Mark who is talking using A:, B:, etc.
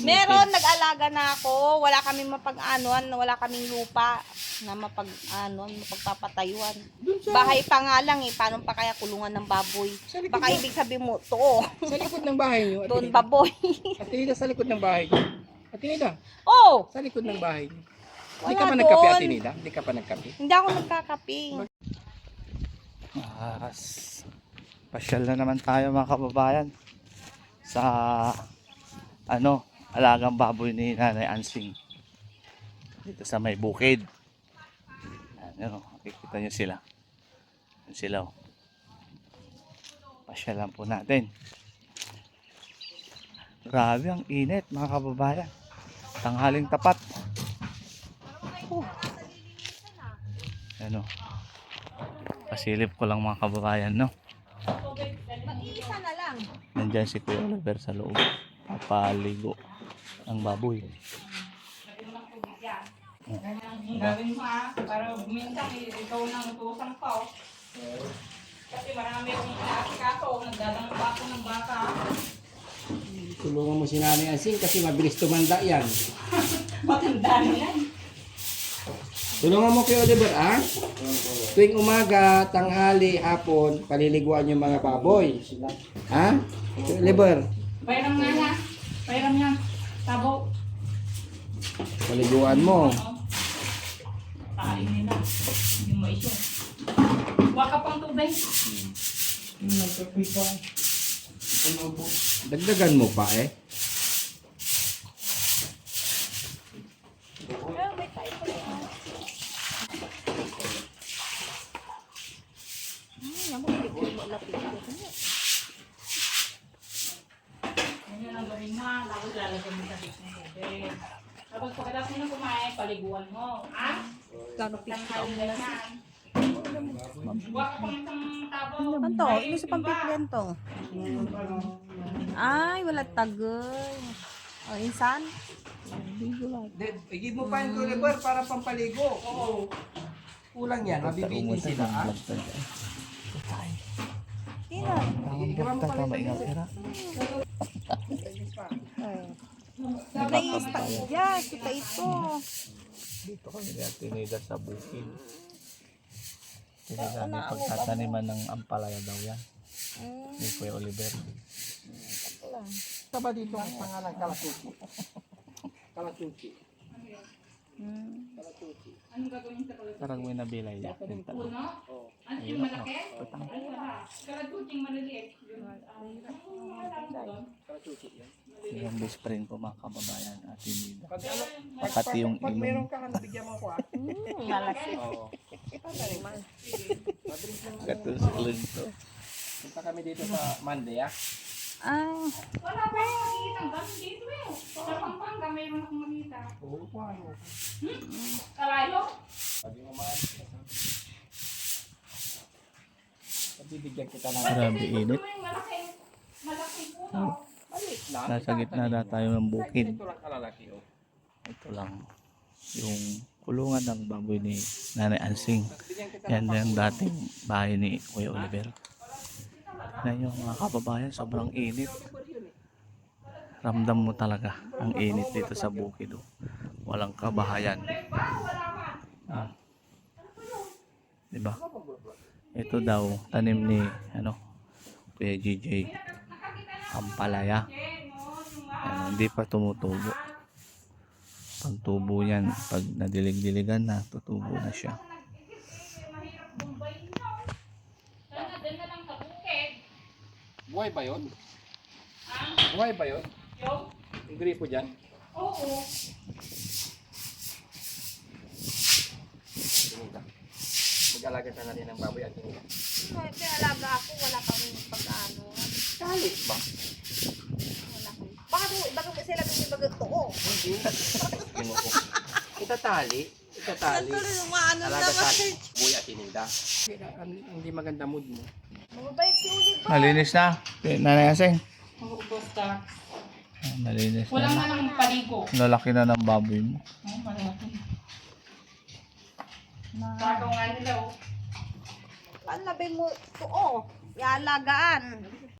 A: Meron, nag-alaga na ako. Wala kaming mapag-anuan, wala kaming lupa na mapagpapatayuan. Bahay pa nga lang eh. Paano pa kaya kulungan ng baboy? Baka ibig sabihin mo, to.
B: Sa likod ng bahay niyo.
A: Doon baboy.
B: Atinida sa likod ng bahay niyo. Atinida,
A: Oh,
B: sa likod ng bahay niyo. Hindi
A: wala
B: ka pa nagkape,
A: doon.
B: Atinida? Hindi ka pa nagkape?
A: Hindi ako nagkakaping.
C: Pasyal na naman tayo mga kababayan sa alagang baboy ni Nanay Ansing dito sa may bukid. Makikita nyo sila. Yan sila. Pasyalan po natin. Grabe ang init mga kababayan. Tanghaling tapat. Pasilip ko lang mga kababayan, no?
A: Mag-iisa na lang.
C: Nandyan si Kuya Oliver sa loob. Papaligo ng baboy.
D: Gawin mo para minsan ikaw nang utusan pa. Kasi marami akong inaasikaso, nagdadang bako ng baka.
B: Tulungan mo si Nanay Ansing kasi mabilis tumanda yan.
D: Matanda na yan.
B: Tulungan mo kay Oliver, ah? Tuwing umaga, tanghali, hapon, paliliguan yung mga baboy. Ha? Kay Oliver,
D: Pairam nga na. Pairam nga. Tabo.
B: paliguan mo.
D: Tain nila. Yung maisyo. Waka pang tubig.
B: Dagdagan mo pa eh.
D: Ganyan ang gawin mo. Tapos lalagyan mo sa tis ng tubig. Tapos pagkatapos mo na kumain, paliguan mo. Ha?
A: Gano'ng
D: Tanghal na yan. Waka pang isang tabo.
A: Anto, ini sa pampiplen to. Ay, wala tagoy. O, insan?
B: Give mo pa yung kay Oliver para pampaligo. Oo. Kulang yan, mabibitin sila, ah.
A: Tino. Kita ito.
C: Dito kami tinida sa bukid. Tinida ni pagtataniman ng ampalaya daw yan. Ni Kuya Oliver.
B: Ito ba dito ang pangalan Kalatuki? Kalatuki.
D: Anong gagawin sa kalatuting?
C: Parang may nabilay yan.
D: Puno? Ano yung malaki? Ay, wala. Kalatuting maliliit.
C: Yung best friend ko mga kababayan at tinida.
B: Pag
C: Pati yung
B: pag
C: ilong.
B: meron ka, bigyan mo ako, ah.
A: Malaki.
B: Oo.
C: Katusulog to.
B: Punta kami dito sa Monday, ah.
A: Ay,
D: Wala pa yung makikita ang dami dito eh. Sa Pampanga mayroon akong makita.
B: Oo, paano?
D: Kalayo?
B: Sabi mo man. Pabibigyan kita ng
C: Grabe init.
D: Ito yung malaking puno.
B: maliit lang.
C: Nasa gitna na tayo ng bukid.
B: Ito lang kalalaki, oh.
C: Ito lang yung kulungan ng baboy ni Nanay Ansing.
B: Bigyan kita
C: Yan na yung dating bahay ni Kuya Oliver. Na yung mga kababayan, sobrang init. Ramdam mo talaga ang init dito sa bukid. Oh. Walang kabahayan. Diba? Ito daw, tanim ni Kuya GJ. Ampalaya. Hindi pa tumutubo. Pag tubo yan, pag nadilig-diligan na, tutubo na siya.
B: Buhay ba yun? Buhay ba yun? Yung gripo dyan?
D: Oo.
B: Mag-alaga ka na rin ng baboy at hindi.
A: may alaga ako, wala kami pag-ano.
B: Kalit ba?
A: Wala kami. Baka sila kami bagatuo.
B: Hindi. Itatali. Itatali.
A: Tuloy yung maano
B: Alaga
A: naman.
B: sa buhay at ininda. Hindi maganda mood mo.
A: Mababait si Uli ba?
C: Malinis na. Nanay Ansing.
D: Maubos ka.
C: Malinis
D: Wala
C: na.
D: nga nang paligo.
C: Lalaki na ng baboy mo.
D: Oh, malaki. Sakaw nga nila oh.
A: Paano mo tuo? Ialagaan.